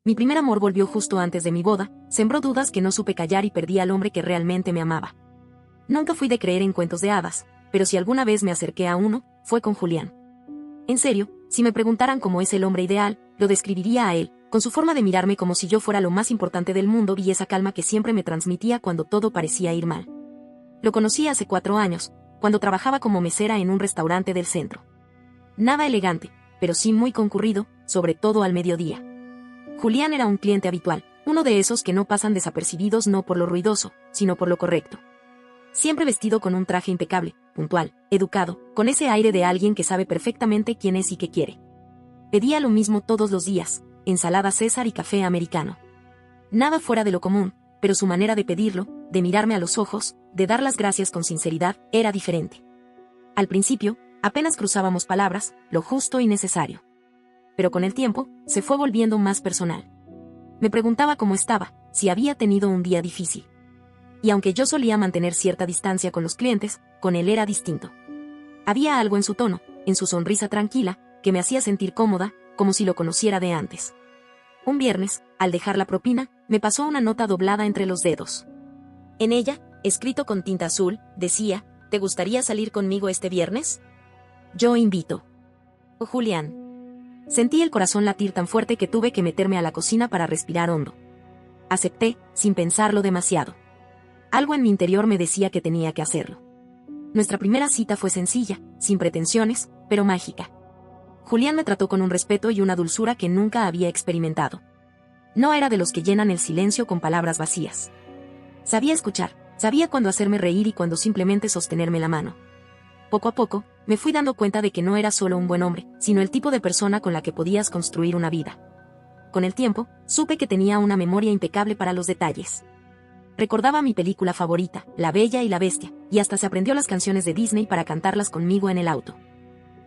Mi primer amor volvió justo antes de mi boda, sembró dudas que no supe callar y perdí al hombre que realmente me amaba. Nunca fui de creer en cuentos de hadas, pero si alguna vez me acerqué a uno, fue con Julián. En serio, si me preguntaran cómo es el hombre ideal, lo describiría a él, con su forma de mirarme como si yo fuera lo más importante del mundo y esa calma que siempre me transmitía cuando todo parecía ir mal. Lo conocí hace 4 años, cuando trabajaba como mesera en un restaurante del centro. Nada elegante, pero sí muy concurrido, sobre todo al mediodía. Julián era un cliente habitual, uno de esos que no pasan desapercibidos no por lo ruidoso, sino por lo correcto. Siempre vestido con un traje impecable, puntual, educado, con ese aire de alguien que sabe perfectamente quién es y qué quiere. Pedía lo mismo todos los días, ensalada César y café americano. Nada fuera de lo común, pero su manera de pedirlo, de mirarme a los ojos, de dar las gracias con sinceridad, era diferente. Al principio, apenas cruzábamos palabras, lo justo y necesario. Pero con el tiempo, se fue volviendo más personal. Me preguntaba cómo estaba, si había tenido un día difícil. Y aunque yo solía mantener cierta distancia con los clientes, con él era distinto. Había algo en su tono, en su sonrisa tranquila, que me hacía sentir cómoda, como si lo conociera de antes. Un viernes, al dejar la propina, me pasó una nota doblada entre los dedos. En ella, escrito con tinta azul, decía, ¿te gustaría salir conmigo este viernes? Yo invito. Oh, Julián. Sentí el corazón latir tan fuerte que tuve que meterme a la cocina para respirar hondo. Acepté, sin pensarlo demasiado. Algo en mi interior me decía que tenía que hacerlo. Nuestra primera cita fue sencilla, sin pretensiones, pero mágica. Julián me trató con un respeto y una dulzura que nunca había experimentado. No era de los que llenan el silencio con palabras vacías. Sabía escuchar, sabía cuándo hacerme reír y cuándo simplemente sostenerme la mano. Poco a poco, me fui dando cuenta de que no era solo un buen hombre, sino el tipo de persona con la que podías construir una vida. Con el tiempo, supe que tenía una memoria impecable para los detalles. Recordaba mi película favorita, La Bella y la Bestia, y hasta se aprendió las canciones de Disney para cantarlas conmigo en el auto.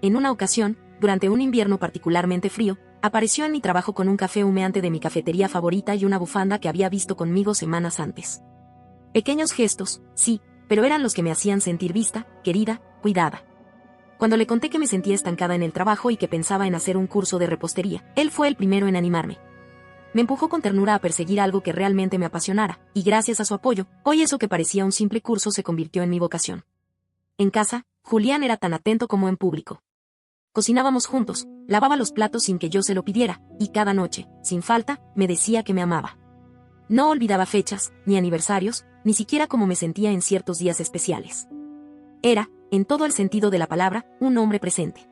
En una ocasión, durante un invierno particularmente frío, apareció en mi trabajo con un café humeante de mi cafetería favorita y una bufanda que había visto conmigo semanas antes. Pequeños gestos, sí, pero eran los que me hacían sentir vista, querida, cuidada. Cuando le conté que me sentía estancada en el trabajo y que pensaba en hacer un curso de repostería, él fue el primero en animarme. Me empujó con ternura a perseguir algo que realmente me apasionara, y gracias a su apoyo, hoy eso que parecía un simple curso se convirtió en mi vocación. En casa, Julián era tan atento como en público. Cocinábamos juntos, lavaba los platos sin que yo se lo pidiera, y cada noche, sin falta, me decía que me amaba. No olvidaba fechas, ni aniversarios, ni siquiera cómo me sentía en ciertos días especiales. Era, en todo el sentido de la palabra, un hombre presente.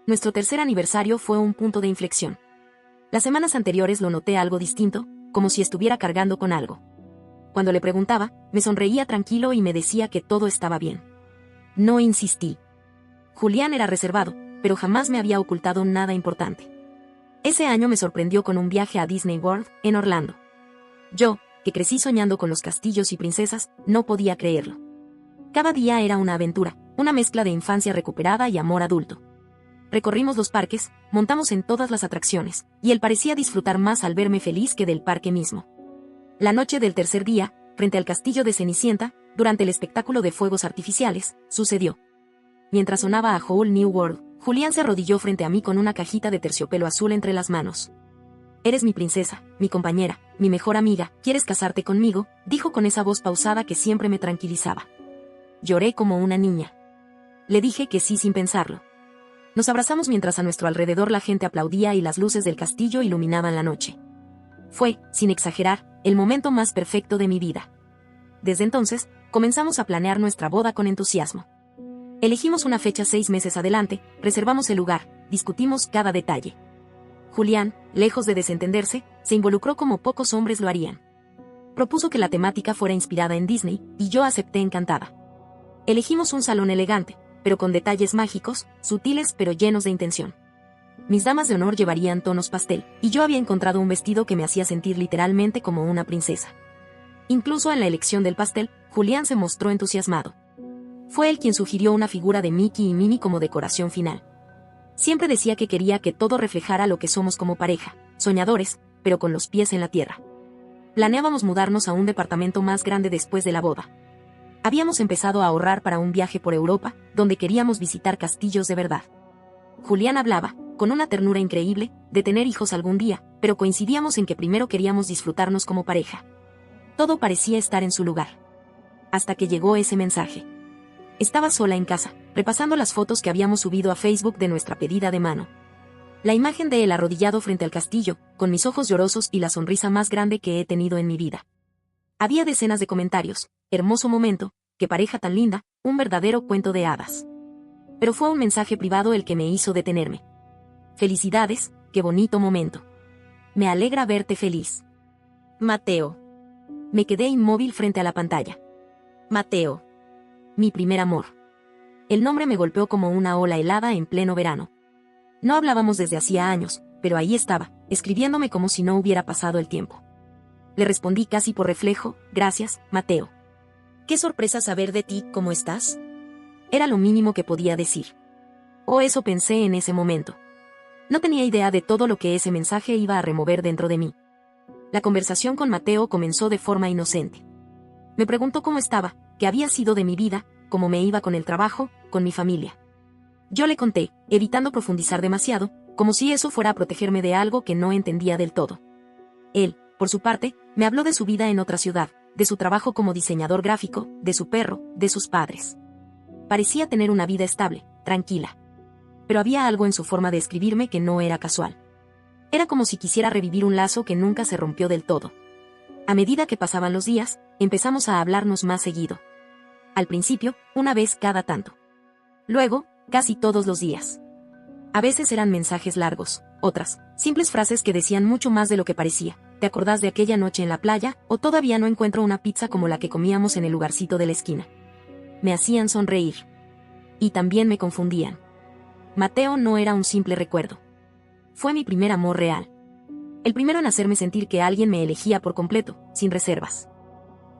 Nuestro tercer aniversario fue un punto de inflexión. Las semanas anteriores lo noté algo distinto, como si estuviera cargando con algo. Cuando le preguntaba, me sonreía tranquilo y me decía que todo estaba bien. No insistí. Julián era reservado, pero jamás me había ocultado nada importante. Ese año me sorprendió con un viaje a Disney World, en Orlando. Yo, que crecí soñando con los castillos y princesas, no podía creerlo. Cada día era una aventura, una mezcla de infancia recuperada y amor adulto. Recorrimos los parques, montamos en todas las atracciones, y él parecía disfrutar más al verme feliz que del parque mismo. La noche del tercer día, frente al castillo de Cenicienta, durante el espectáculo de fuegos artificiales, sucedió. Mientras sonaba a Whole New World, Julián se arrodilló frente a mí con una cajita de terciopelo azul entre las manos. Eres mi princesa, mi compañera, mi mejor amiga, ¿quieres casarte conmigo?, dijo con esa voz pausada que siempre me tranquilizaba. Lloré como una niña. Le dije que sí sin pensarlo. Nos abrazamos mientras a nuestro alrededor la gente aplaudía y las luces del castillo iluminaban la noche. Fue, sin exagerar, el momento más perfecto de mi vida. Desde entonces, comenzamos a planear nuestra boda con entusiasmo. Elegimos una fecha 6 meses adelante, reservamos el lugar, discutimos cada detalle. Julián, lejos de desentenderse, se involucró como pocos hombres lo harían. Propuso que la temática fuera inspirada en Disney, y yo acepté encantada. Elegimos un salón elegante, pero con detalles mágicos, sutiles pero llenos de intención. Mis damas de honor llevarían tonos pastel, y yo había encontrado un vestido que me hacía sentir literalmente como una princesa. Incluso en la elección del pastel, Julián se mostró entusiasmado. Fue él quien sugirió una figura de Mickey y Minnie como decoración final. Siempre decía que quería que todo reflejara lo que somos como pareja, soñadores, pero con los pies en la tierra. Planeábamos mudarnos a un departamento más grande después de la boda. Habíamos empezado a ahorrar para un viaje por Europa, donde queríamos visitar castillos de verdad. Julián hablaba, con una ternura increíble, de tener hijos algún día, pero coincidíamos en que primero queríamos disfrutarnos como pareja. Todo parecía estar en su lugar. Hasta que llegó ese mensaje. Estaba sola en casa, repasando las fotos que habíamos subido a Facebook de nuestra pedida de mano. La imagen de él arrodillado frente al castillo, con mis ojos llorosos y la sonrisa más grande que he tenido en mi vida. Había decenas de comentarios: hermoso momento, qué pareja tan linda, un verdadero cuento de hadas. Pero fue un mensaje privado el que me hizo detenerme. Felicidades, qué bonito momento. Me alegra verte feliz. Mateo. Me quedé inmóvil frente a la pantalla. Mateo. Mi primer amor. El nombre me golpeó como una ola helada en pleno verano. No hablábamos desde hacía años, pero ahí estaba, escribiéndome como si no hubiera pasado el tiempo. Le respondí casi por reflejo: gracias, Mateo. Qué sorpresa saber de ti, ¿cómo estás? Era lo mínimo que podía decir. O eso pensé en ese momento. No tenía idea de todo lo que ese mensaje iba a remover dentro de mí. La conversación con Mateo comenzó de forma inocente. Me preguntó cómo estaba, qué había sido de mi vida, cómo me iba con el trabajo, con mi familia. Yo le conté, evitando profundizar demasiado, como si eso fuera a protegerme de algo que no entendía del todo. Él, por su parte, me habló de su vida en otra ciudad, de su trabajo como diseñador gráfico, de su perro, de sus padres. Parecía tener una vida estable, tranquila. Pero había algo en su forma de escribirme que no era casual. Era como si quisiera revivir un lazo que nunca se rompió del todo. A medida que pasaban los días, empezamos a hablarnos más seguido. Al principio, una vez cada tanto. Luego, casi todos los días. A veces eran mensajes largos, otras, simples frases que decían mucho más de lo que parecía. ¿Te acordás de aquella noche en la playa? O todavía no encuentro una pizza como la que comíamos en el lugarcito de la esquina. Me hacían sonreír. Y también me confundían. Mateo no era un simple recuerdo. Fue mi primer amor real. El primero en hacerme sentir que alguien me elegía por completo, sin reservas.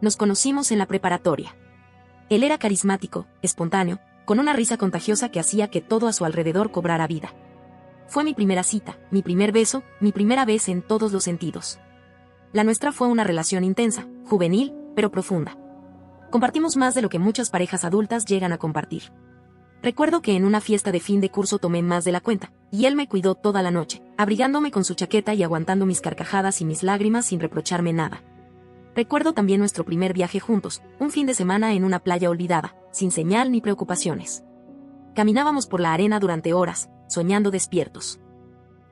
Nos conocimos en la preparatoria. Él era carismático, espontáneo, con una risa contagiosa que hacía que todo a su alrededor cobrara vida. Fue mi primera cita, mi primer beso, mi primera vez en todos los sentidos. La nuestra fue una relación intensa, juvenil, pero profunda. Compartimos más de lo que muchas parejas adultas llegan a compartir. Recuerdo que en una fiesta de fin de curso tomé más de la cuenta, y él me cuidó toda la noche, abrigándome con su chaqueta y aguantando mis carcajadas y mis lágrimas sin reprocharme nada. Recuerdo también nuestro primer viaje juntos, un fin de semana en una playa olvidada, sin señal ni preocupaciones. Caminábamos por la arena durante horas, soñando despiertos.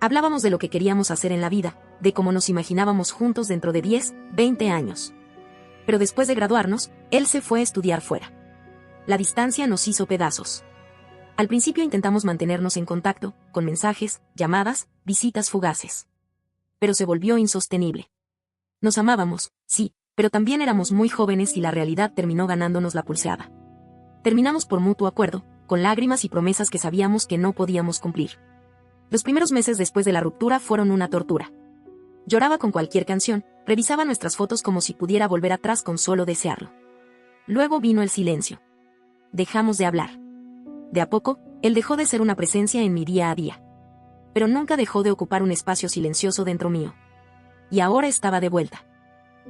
Hablábamos de lo que queríamos hacer en la vida, de cómo nos imaginábamos juntos dentro de 10, 20 años. Pero después de graduarnos, él se fue a estudiar fuera. La distancia nos hizo pedazos. Al principio intentamos mantenernos en contacto, con mensajes, llamadas, visitas fugaces. Pero se volvió insostenible. Nos amábamos, sí, pero también éramos muy jóvenes y la realidad terminó ganándonos la pulseada. Terminamos por mutuo acuerdo, con lágrimas y promesas que sabíamos que no podíamos cumplir. Los primeros meses después de la ruptura fueron una tortura. Lloraba con cualquier canción, revisaba nuestras fotos como si pudiera volver atrás con solo desearlo. Luego vino el silencio. Dejamos de hablar. De a poco, él dejó de ser una presencia en mi día a día. Pero nunca dejó de ocupar un espacio silencioso dentro mío. Y ahora estaba de vuelta.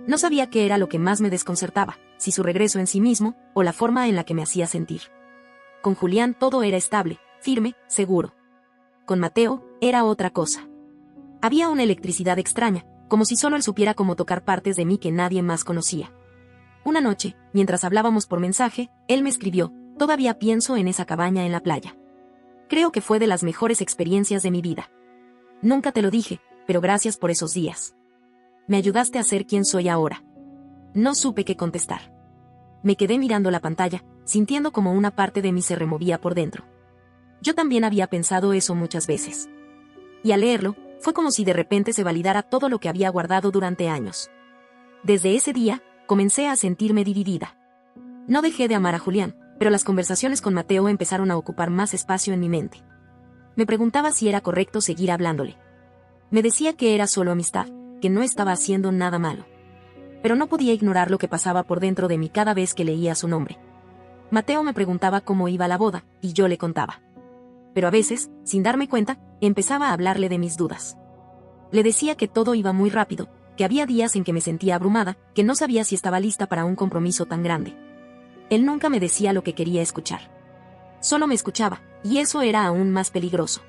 No sabía qué era lo que más me desconcertaba, si su regreso en sí mismo, o la forma en la que me hacía sentir. Con Julián todo era estable, firme, seguro. Con Mateo, era otra cosa. Había una electricidad extraña, como si solo él supiera cómo tocar partes de mí que nadie más conocía. Una noche, mientras hablábamos por mensaje, él me escribió: todavía pienso en esa cabaña en la playa. Creo que fue de las mejores experiencias de mi vida. Nunca te lo dije, pero gracias por esos días. Me ayudaste a ser quien soy ahora. No supe qué contestar. Me quedé mirando la pantalla, sintiendo como una parte de mí se removía por dentro. Yo también había pensado eso muchas veces. Y al leerlo, fue como si de repente se validara todo lo que había guardado durante años. Desde ese día, comencé a sentirme dividida. No dejé de amar a Julián, pero las conversaciones con Mateo empezaron a ocupar más espacio en mi mente. Me preguntaba si era correcto seguir hablándole. Me decía que era solo amistad, que no estaba haciendo nada malo. Pero no podía ignorar lo que pasaba por dentro de mí cada vez que leía su nombre. Mateo me preguntaba cómo iba la boda, y yo le contaba. Pero a veces, sin darme cuenta, empezaba a hablarle de mis dudas. Le decía que todo iba muy rápido, que había días en que me sentía abrumada, que no sabía si estaba lista para un compromiso tan grande. Él nunca me decía lo que quería escuchar. Solo me escuchaba, y eso era aún más peligroso.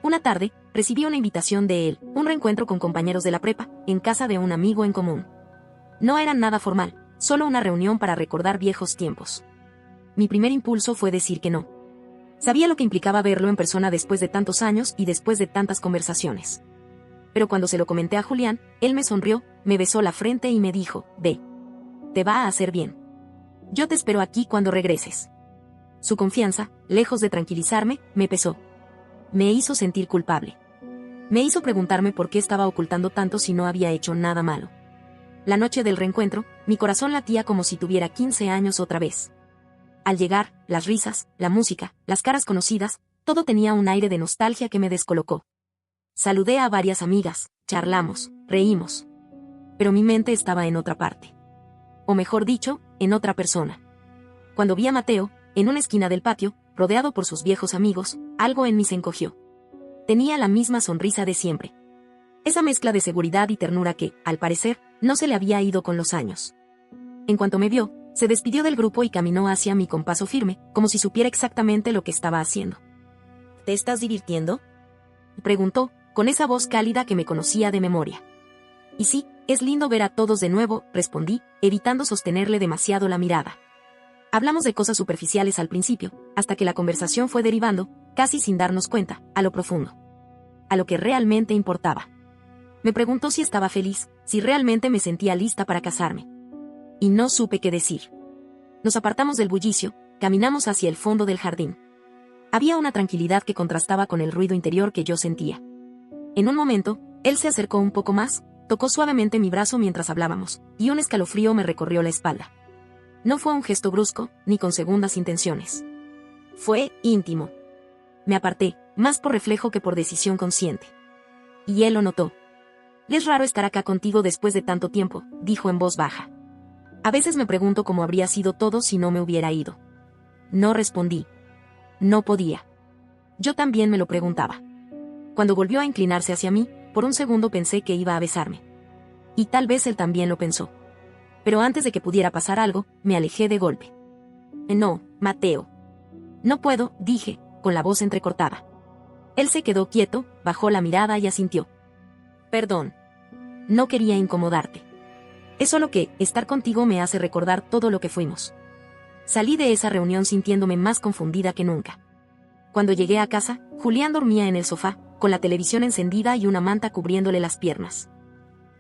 Una tarde, recibí una invitación de él, un reencuentro con compañeros de la prepa, en casa de un amigo en común. No era nada formal, solo una reunión para recordar viejos tiempos. Mi primer impulso fue decir que no. Sabía lo que implicaba verlo en persona después de tantos años y después de tantas conversaciones. Pero cuando se lo comenté a Julián, él me sonrió, me besó la frente y me dijo, ve. Te va a hacer bien. Yo te espero aquí cuando regreses. Su confianza, lejos de tranquilizarme, me pesó. Me hizo sentir culpable. Me hizo preguntarme por qué estaba ocultando tanto si no había hecho nada malo. La noche del reencuentro, mi corazón latía como si tuviera 15 años otra vez. Al llegar, las risas, la música, las caras conocidas, todo tenía un aire de nostalgia que me descolocó. Saludé a varias amigas, charlamos, reímos. Pero mi mente estaba en otra parte. O mejor dicho, en otra persona. Cuando vi a Mateo, en una esquina del patio, rodeado por sus viejos amigos, algo en mí se encogió. Tenía la misma sonrisa de siempre. Esa mezcla de seguridad y ternura que, al parecer, no se le había ido con los años. En cuanto me vio, se despidió del grupo y caminó hacia mí con paso firme, como si supiera exactamente lo que estaba haciendo. ¿Te estás divirtiendo?, preguntó, con esa voz cálida que me conocía de memoria. Y sí, es lindo ver a todos de nuevo, respondí, evitando sostenerle demasiado la mirada. Hablamos de cosas superficiales al principio, hasta que la conversación fue derivando, casi sin darnos cuenta, a lo profundo. A lo que realmente importaba. Me preguntó si estaba feliz, si realmente me sentía lista para casarme. Y no supe qué decir. Nos apartamos del bullicio, caminamos hacia el fondo del jardín. Había una tranquilidad que contrastaba con el ruido interior que yo sentía. En un momento, él se acercó un poco más, tocó suavemente mi brazo mientras hablábamos, y un escalofrío me recorrió la espalda. No fue un gesto brusco, ni con segundas intenciones. Fue íntimo. Me aparté, más por reflejo que por decisión consciente. Y él lo notó. Es raro estar acá contigo después de tanto tiempo, dijo en voz baja. A veces me pregunto cómo habría sido todo si no me hubiera ido. No respondí. No podía. Yo también me lo preguntaba. Cuando volvió a inclinarse hacia mí, por un segundo pensé que iba a besarme. Y tal vez él también lo pensó. Pero antes de que pudiera pasar algo, me alejé de golpe. No, Mateo. No puedo, dije, con la voz entrecortada. Él se quedó quieto, bajó la mirada y asintió. Perdón. No quería incomodarte. Es solo que, estar contigo me hace recordar todo lo que fuimos. Salí de esa reunión sintiéndome más confundida que nunca. Cuando llegué a casa, Julián dormía en el sofá, con la televisión encendida y una manta cubriéndole las piernas.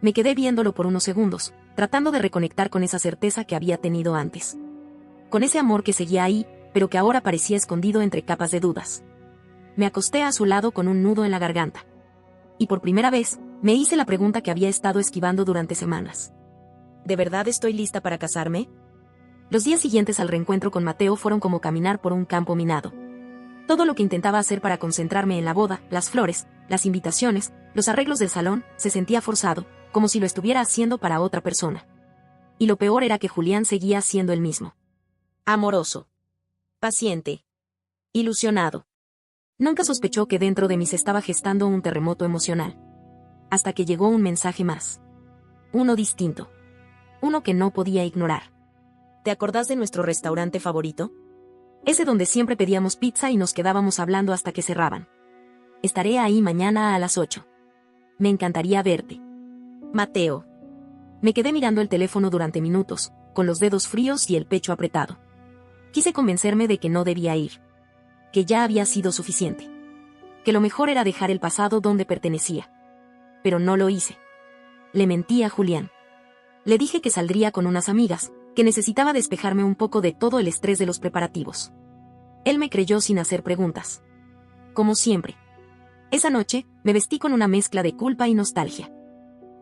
Me quedé viéndolo por unos segundos, tratando de reconectar con esa certeza que había tenido antes. Con ese amor que seguía ahí, pero que ahora parecía escondido entre capas de dudas. Me acosté a su lado con un nudo en la garganta. Y por primera vez, me hice la pregunta que había estado esquivando durante semanas. ¿De verdad estoy lista para casarme? Los días siguientes al reencuentro con Mateo fueron como caminar por un campo minado. Todo lo que intentaba hacer para concentrarme en la boda, las flores, las invitaciones, los arreglos del salón, se sentía forzado, como si lo estuviera haciendo para otra persona. Y lo peor era que Julián seguía siendo el mismo. Amoroso. Paciente. Ilusionado. Nunca sospechó que dentro de mí se estaba gestando un terremoto emocional. Hasta que llegó un mensaje más. Uno distinto. Uno que no podía ignorar. ¿Te acordás de nuestro restaurante favorito? Ese donde siempre pedíamos pizza y nos quedábamos hablando hasta que cerraban. Estaré ahí mañana a las 8. Me encantaría verte. Mateo. Me quedé mirando el teléfono durante minutos, con los dedos fríos y el pecho apretado. Quise convencerme de que no debía ir. Que ya había sido suficiente. Que lo mejor era dejar el pasado donde pertenecía. Pero no lo hice. Le mentí a Julián. Le dije que saldría con unas amigas, que necesitaba despejarme un poco de todo el estrés de los preparativos. Él me creyó sin hacer preguntas. Como siempre. Esa noche, me vestí con una mezcla de culpa y nostalgia.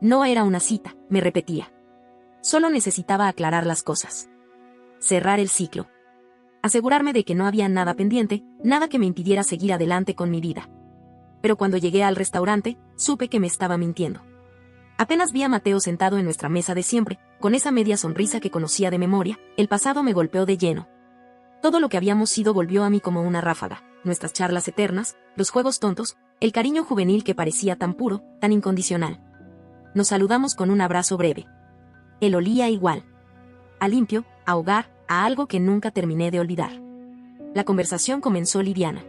No era una cita, me repetía. Solo necesitaba aclarar las cosas. Cerrar el ciclo. Asegurarme de que no había nada pendiente, nada que me impidiera seguir adelante con mi vida. Pero cuando llegué al restaurante, supe que me estaba mintiendo. Apenas vi a Mateo sentado en nuestra mesa de siempre, con esa media sonrisa que conocía de memoria, el pasado me golpeó de lleno. Todo lo que habíamos sido volvió a mí como una ráfaga, nuestras charlas eternas, los juegos tontos, el cariño juvenil que parecía tan puro, tan incondicional. Nos saludamos con un abrazo breve. Él olía igual. A limpio, a hogar, a algo que nunca terminé de olvidar. La conversación comenzó liviana.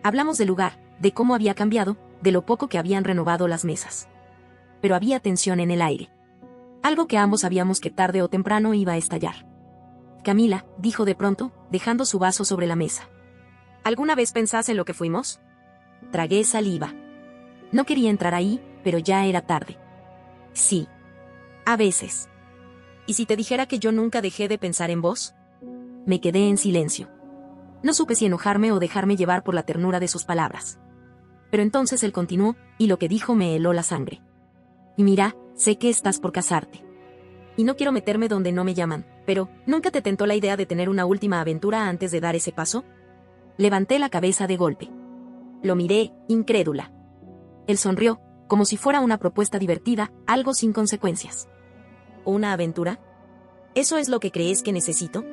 Hablamos del lugar, de cómo había cambiado, de lo poco que habían renovado las mesas. Pero había tensión en el aire. Algo que ambos sabíamos que tarde o temprano iba a estallar. Camila, dijo de pronto, dejando su vaso sobre la mesa. ¿Alguna vez pensás en lo que fuimos? Tragué saliva. No quería entrar ahí, pero ya era tarde. Sí. A veces. ¿Y si te dijera que yo nunca dejé de pensar en vos? Me quedé en silencio. No supe si enojarme o dejarme llevar por la ternura de sus palabras. Pero entonces él continuó, y lo que dijo me heló la sangre. Y mira, sé que estás por casarte. Y no quiero meterme donde no me llaman, pero ¿nunca te tentó la idea de tener una última aventura antes de dar ese paso? Levanté la cabeza de golpe. Lo miré, incrédula. Él sonrió, como si fuera una propuesta divertida, algo sin consecuencias. ¿Una aventura? ¿Eso es lo que crees que necesito?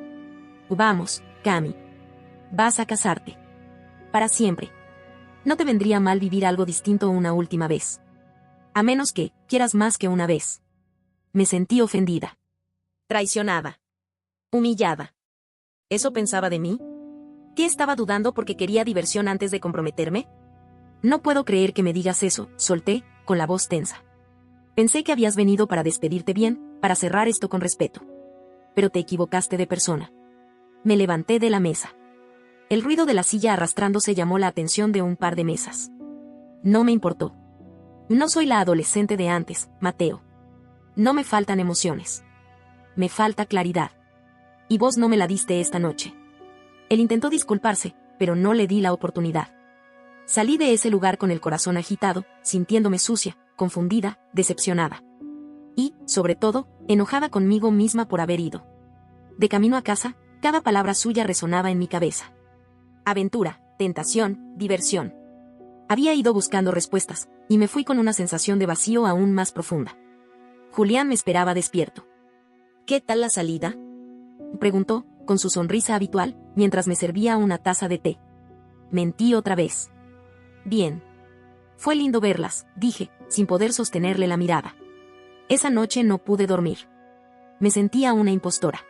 Vamos, Cami. Vas a casarte. Para siempre. No te vendría mal vivir algo distinto una última vez. A menos que quieras más que una vez. Me sentí ofendida. Traicionada. Humillada. ¿Eso pensaba de mí? ¿Qué estaba dudando porque quería diversión antes de comprometerme? No puedo creer que me digas eso, solté, con la voz tensa. Pensé que habías venido para despedirte bien, para cerrar esto con respeto. Pero te equivocaste de persona. Me levanté de la mesa. El ruido de la silla arrastrándose llamó la atención de un par de mesas. No me importó. No soy la adolescente de antes, Mateo. No me faltan emociones. Me falta claridad. Y vos no me la diste esta noche. Él intentó disculparse, pero no le di la oportunidad. Salí de ese lugar con el corazón agitado, sintiéndome sucia, confundida, decepcionada. Y, sobre todo, enojada conmigo misma por haber ido. De camino a casa, cada palabra suya resonaba en mi cabeza. Aventura, tentación, diversión. Había ido buscando respuestas, y me fui con una sensación de vacío aún más profunda. Julián me esperaba despierto. ¿Qué tal la salida?, preguntó, con su sonrisa habitual, mientras me servía una taza de té. Mentí otra vez. Bien. Fue lindo verlas, dije, sin poder sostenerle la mirada. Esa noche no pude dormir. Me sentía una impostora.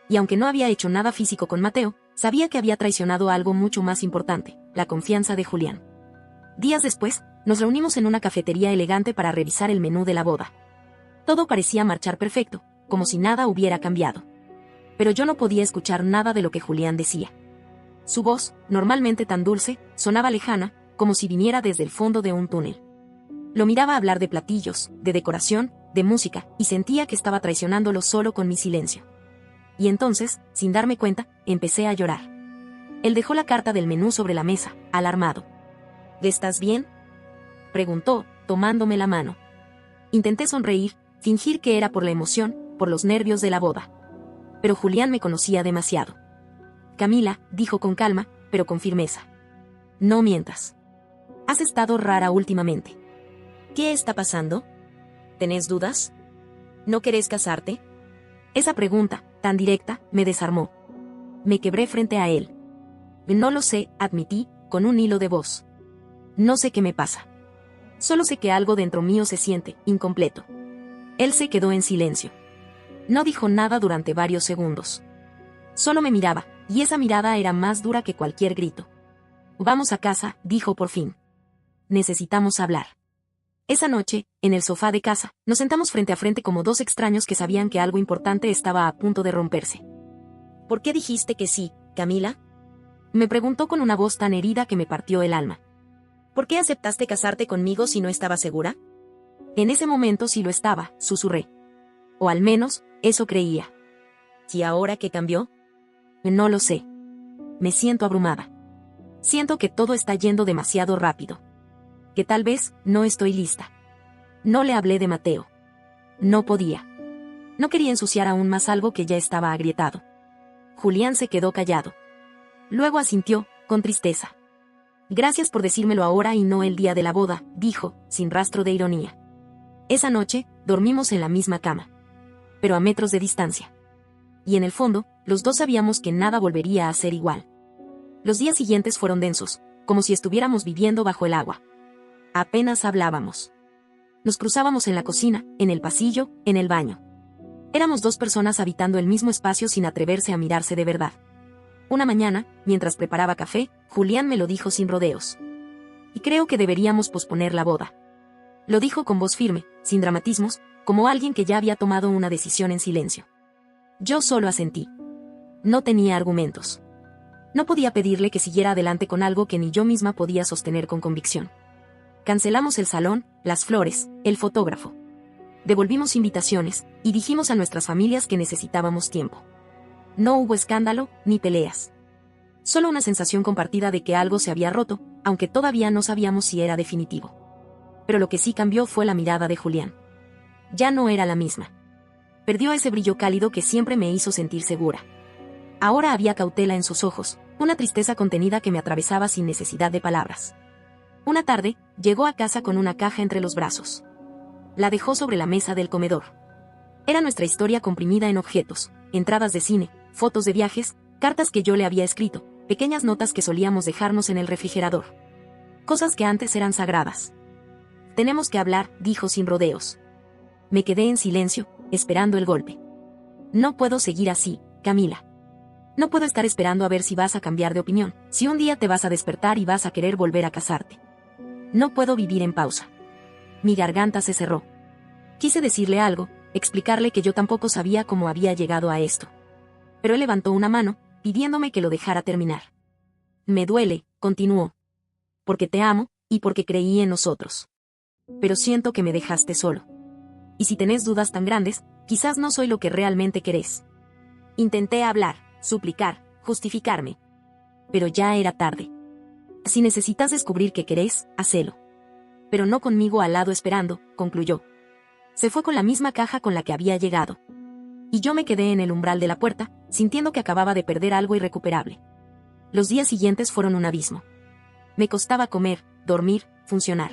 Y aunque no había hecho nada físico con Mateo, sabía que había traicionado algo mucho más importante, la confianza de Julián. Días después, nos reunimos en una cafetería elegante para revisar el menú de la boda. Todo parecía marchar perfecto, como si nada hubiera cambiado. Pero yo no podía escuchar nada de lo que Julián decía. Su voz, normalmente tan dulce, sonaba lejana, como si viniera desde el fondo de un túnel. Lo miraba hablar de platillos, de decoración, de música, y sentía que estaba traicionándolo solo con mi silencio. Y entonces, sin darme cuenta, empecé a llorar. Él dejó la carta del menú sobre la mesa, alarmado. ¿Estás bien?, preguntó, tomándome la mano. Intenté sonreír, fingir que era por la emoción, por los nervios de la boda. Pero Julián me conocía demasiado. Camila, dijo con calma, pero con firmeza. No mientas. Has estado rara últimamente. ¿Qué está pasando? ¿Tenés dudas? ¿No querés casarte? Esa pregunta, tan directa, me desarmó. Me quebré frente a él. No lo sé, admití, con un hilo de voz. No sé qué me pasa. Solo sé que algo dentro mío se siente incompleto. Él se quedó en silencio. No dijo nada durante varios segundos. Solo me miraba, y esa mirada era más dura que cualquier grito. Vamos a casa, dijo por fin. Necesitamos hablar. Esa noche, en el sofá de casa, nos sentamos frente a frente como dos extraños que sabían que algo importante estaba a punto de romperse. ¿Por qué dijiste que sí, Camila?, me preguntó con una voz tan herida que me partió el alma. ¿Por qué aceptaste casarte conmigo si no estabas segura? En ese momento sí lo estaba, susurré. O al menos, eso creía. ¿Y ahora qué cambió? No lo sé. Me siento abrumada. Siento que todo está yendo demasiado rápido. Que tal vez no estoy lista. No le hablé de Mateo. No podía. No quería ensuciar aún más algo que ya estaba agrietado. Julián se quedó callado. Luego asintió, con tristeza. Gracias por decírmelo ahora y no el día de la boda, dijo, sin rastro de ironía. Esa noche, dormimos en la misma cama. Pero a metros de distancia. Y en el fondo, los dos sabíamos que nada volvería a ser igual. Los días siguientes fueron densos, como si estuviéramos viviendo bajo el agua. Apenas hablábamos. Nos cruzábamos en la cocina, en el pasillo, en el baño. Éramos dos personas habitando el mismo espacio sin atreverse a mirarse de verdad. Una mañana, mientras preparaba café, Julián me lo dijo sin rodeos. Y creo que deberíamos posponer la boda. Lo dijo con voz firme, sin dramatismos, como alguien que ya había tomado una decisión en silencio. Yo solo asentí. No tenía argumentos. No podía pedirle que siguiera adelante con algo que ni yo misma podía sostener con convicción. Cancelamos el salón, las flores, el fotógrafo. Devolvimos invitaciones, y dijimos a nuestras familias que necesitábamos tiempo. No hubo escándalo, ni peleas. Solo una sensación compartida de que algo se había roto, aunque todavía no sabíamos si era definitivo. Pero lo que sí cambió fue la mirada de Julián. Ya no era la misma. Perdió ese brillo cálido que siempre me hizo sentir segura. Ahora había cautela en sus ojos, una tristeza contenida que me atravesaba sin necesidad de palabras. Una tarde, llegó a casa con una caja entre los brazos. La dejó sobre la mesa del comedor. Era nuestra historia comprimida en objetos, entradas de cine, fotos de viajes, cartas que yo le había escrito, pequeñas notas que solíamos dejarnos en el refrigerador. Cosas que antes eran sagradas. Tenemos que hablar, dijo sin rodeos. Me quedé en silencio, esperando el golpe. No puedo seguir así, Camila. No puedo estar esperando a ver si vas a cambiar de opinión, si un día te vas a despertar y vas a querer volver a casarte. No puedo vivir en pausa. Mi garganta se cerró. Quise decirle algo, explicarle que yo tampoco sabía cómo había llegado a esto. Pero él levantó una mano, pidiéndome que lo dejara terminar. Me duele, continuó. Porque te amo, y porque creí en nosotros. Pero siento que me dejaste solo. Y si tenés dudas tan grandes, quizás no soy lo que realmente querés. Intenté hablar, suplicar, justificarme. Pero ya era tarde. Si necesitas descubrir qué querés, hacelo. Pero no conmigo al lado esperando, concluyó. Se fue con la misma caja con la que había llegado. Y yo me quedé en el umbral de la puerta, sintiendo que acababa de perder algo irrecuperable. Los días siguientes fueron un abismo. Me costaba comer, dormir, funcionar.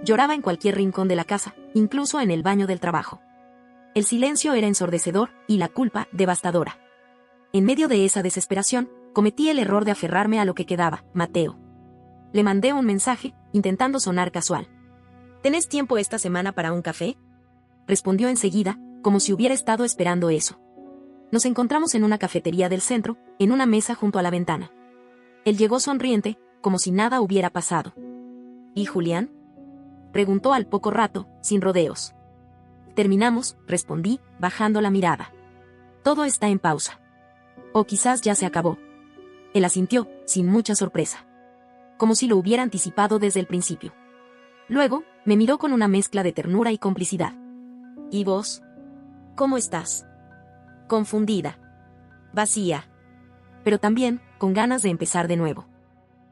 Lloraba en cualquier rincón de la casa, incluso en el baño del trabajo. El silencio era ensordecedor, y la culpa, devastadora. En medio de esa desesperación, cometí el error de aferrarme a lo que quedaba, Mateo. Le mandé un mensaje, intentando sonar casual. ¿Tenés tiempo esta semana para un café? Respondió enseguida, como si hubiera estado esperando eso. Nos encontramos en una cafetería del centro, en una mesa junto a la ventana. Él llegó sonriente, como si nada hubiera pasado. ¿Y Julián? Preguntó al poco rato, sin rodeos. Terminamos, respondí, bajando la mirada. Todo está en pausa. O quizás ya se acabó. Él asintió, sin mucha sorpresa. Como si lo hubiera anticipado desde el principio. Luego, me miró con una mezcla de ternura y complicidad. ¿Y vos? ¿Cómo estás? Confundida. Vacía. Pero también, con ganas de empezar de nuevo.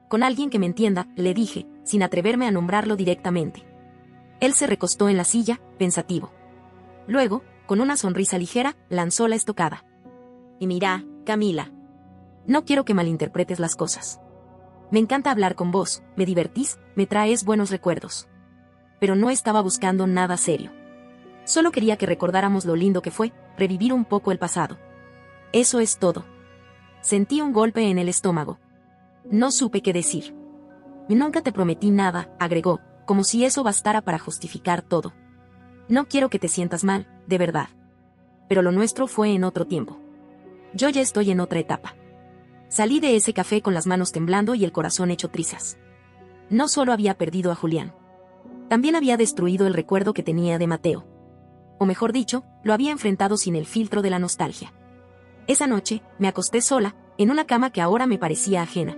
Con alguien que me entienda, le dije, sin atreverme a nombrarlo directamente. Él se recostó en la silla, pensativo. Luego, con una sonrisa ligera, lanzó la estocada. Y mira, Camila. No quiero que malinterpretes las cosas. Me encanta hablar con vos, me divertís, me traes buenos recuerdos. Pero no estaba buscando nada serio. Solo quería que recordáramos lo lindo que fue, revivir un poco el pasado. Eso es todo. Sentí un golpe en el estómago. No supe qué decir. Nunca te prometí nada, agregó, como si eso bastara para justificar todo. No quiero que te sientas mal, de verdad. Pero lo nuestro fue en otro tiempo. Yo ya estoy en otra etapa. Salí de ese café con las manos temblando y el corazón hecho trizas. No solo había perdido a Julián. También había destruido el recuerdo que tenía de Mateo. O mejor dicho, lo había enfrentado sin el filtro de la nostalgia. Esa noche, me acosté sola, en una cama que ahora me parecía ajena.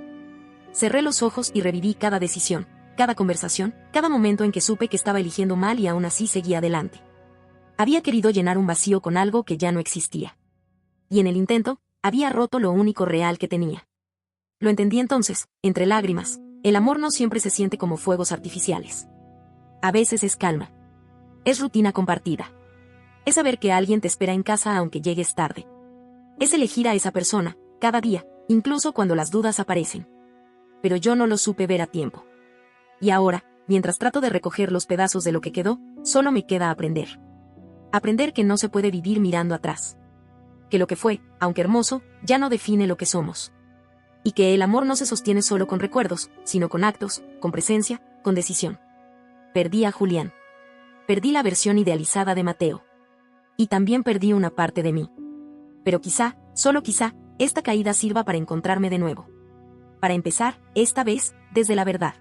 Cerré los ojos y reviví cada decisión, cada conversación, cada momento en que supe que estaba eligiendo mal y aún así seguía adelante. Había querido llenar un vacío con algo que ya no existía. Y en el intento, había roto lo único real que tenía. Lo entendí entonces, entre lágrimas, el amor no siempre se siente como fuegos artificiales. A veces es calma. Es rutina compartida. Es saber que alguien te espera en casa aunque llegues tarde. Es elegir a esa persona, cada día, incluso cuando las dudas aparecen. Pero yo no lo supe ver a tiempo. Y ahora, mientras trato de recoger los pedazos de lo que quedó, solo me queda aprender. Aprender que no se puede vivir mirando atrás. Que lo que fue, aunque hermoso, ya no define lo que somos. Y que el amor no se sostiene solo con recuerdos, sino con actos, con presencia, con decisión. Perdí a Julián. Perdí la versión idealizada de Mateo. Y también perdí una parte de mí. Pero quizá, solo quizá, esta caída sirva para encontrarme de nuevo. Para empezar, esta vez, desde la verdad.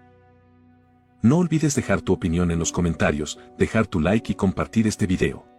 No olvides dejar tu opinión en los comentarios, dejar tu like y compartir este video.